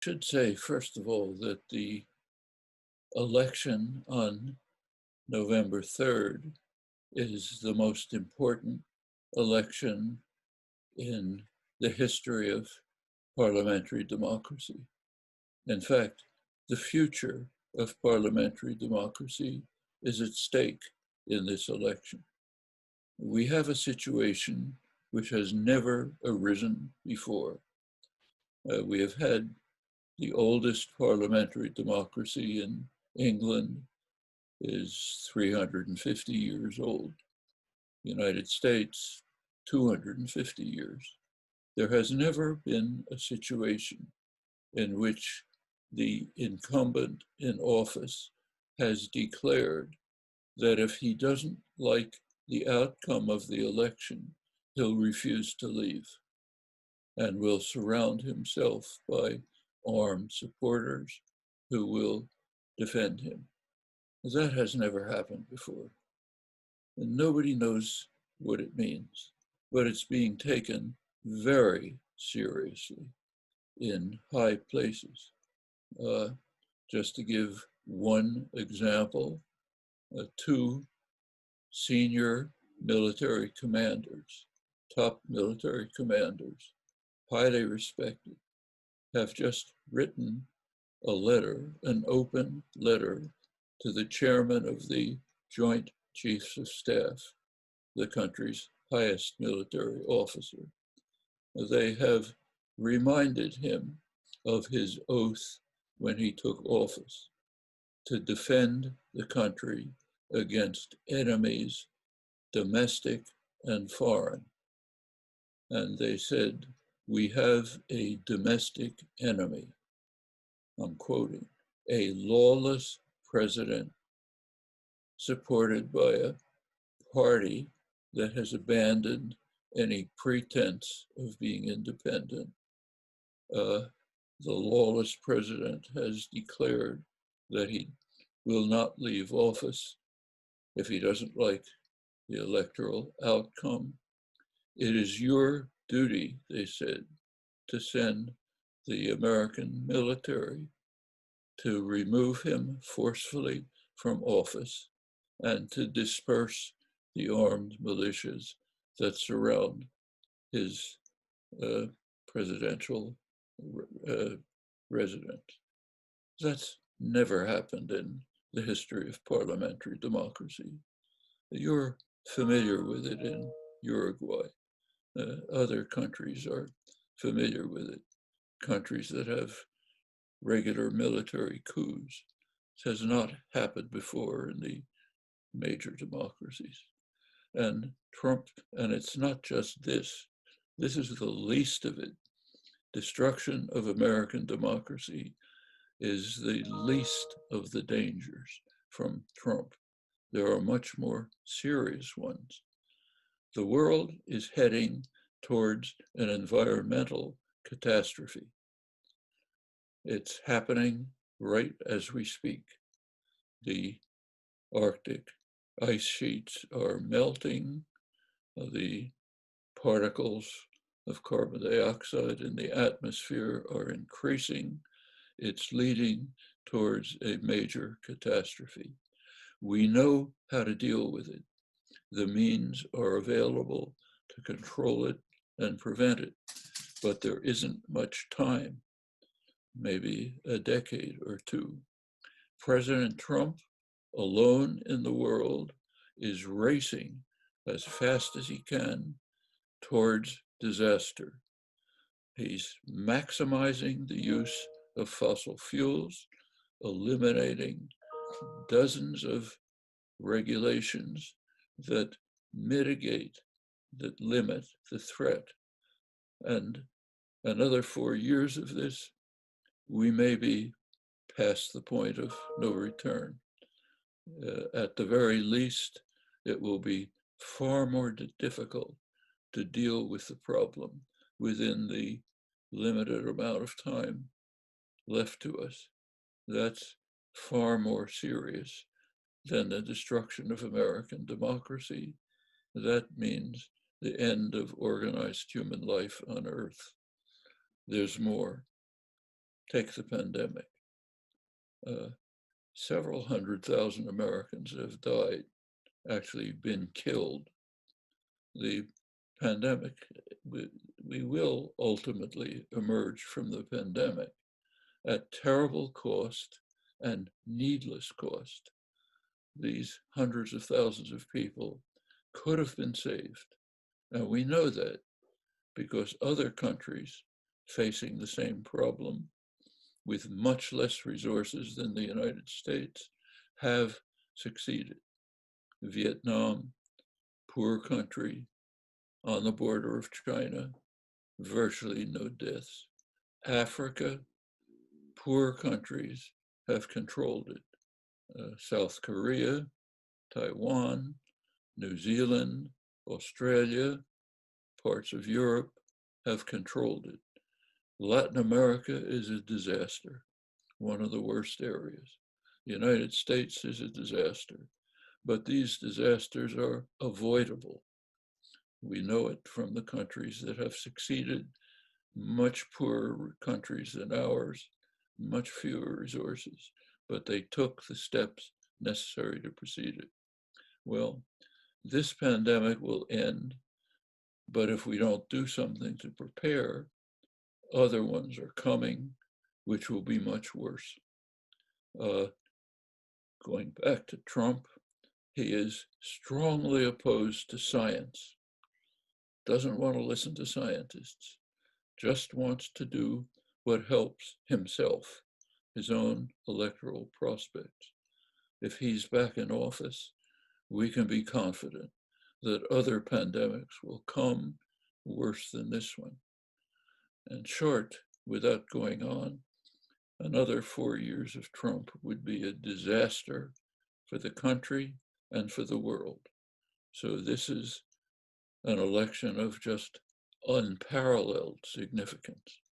Should say, first of all, that the election on November 3rd is the most important election in the history of parliamentary democracy. In fact, the future of parliamentary democracy is at stake in this election. We have a situation which has never arisen before. We have had the oldest parliamentary democracy in England is 350 years old. United States, 250 years. There has never been a situation in which the incumbent in office has declared that if he doesn't like the outcome of the election, he'll refuse to leave and will surround himself by armed supporters who will defend him. That has never happened before. And nobody knows what it means, but it's being taken very seriously in high places. Just to give one example, two senior military commanders, top military commanders, highly respected, have just written a letter, an open letter, to the chairman of the Joint Chiefs of Staff, the country's highest military officer. They have reminded him of his oath when he took office to defend the country against enemies, domestic and foreign. And they said, "We have a domestic enemy," I'm quoting, "a lawless president supported by a party that has abandoned any pretense of being independent. The lawless president has declared that he will not leave office if he doesn't like the electoral outcome. It is your duty," they said, "to send the American military to remove him forcefully from office and to disperse the armed militias that surround his presidential residence." That's never happened in the history of parliamentary democracy. You're familiar with it in Uruguay. Other countries are familiar with it. Countries that have regular military coups. It has not happened before in the major democracies. And Trump, and it's not just this is the least of it. Destruction of American democracy is the least of the dangers from Trump. There are much more serious ones. The world is heading towards an environmental catastrophe. It's happening right as we speak. The Arctic ice sheets are melting. The particles of carbon dioxide in the atmosphere are increasing. It's leading towards a major catastrophe. We know how to deal with it. The means are available to control it and prevent it, but there isn't much time, maybe a decade or two. President Trump, alone in the world, is racing as fast as he can towards disaster. He's maximizing the use of fossil fuels, eliminating dozens of regulations that mitigate, that limit the threat. And another 4 years of this, we may be past the point of no return. At the very least, it will be far more difficult to deal with the problem within the limited amount of time left to us. That's far more serious than the destruction of American democracy. That means the end of organized human life on Earth. There's more. Take the pandemic. Several 100,000 Americans have died, actually been killed. The pandemic, we will ultimately emerge from the pandemic at terrible cost and needless cost. These hundreds of thousands of people could have been saved. And we know that because other countries facing the same problem with much less resources than the United States have succeeded. Vietnam, poor country on the border of China, virtually no deaths. Africa, poor countries have controlled it. South Korea, Taiwan, New Zealand, Australia, parts of Europe have controlled it. Latin America is a disaster, one of the worst areas. The United States is a disaster, but these disasters are avoidable. We know it from the countries that have succeeded, much poorer countries than ours, much fewer resources, but they took the steps necessary to precede it. Well, this pandemic will end, but if we don't do something to prepare, other ones are coming, which will be much worse. Going back to Trump, he is strongly opposed to science, doesn't want to listen to scientists, just wants to do what helps himself, his own electoral prospects. If he's back in office, we can be confident that other pandemics will come worse than this one. In short, without going on, another 4 years of Trump would be a disaster for the country and for the world. So this is an election of just unparalleled significance.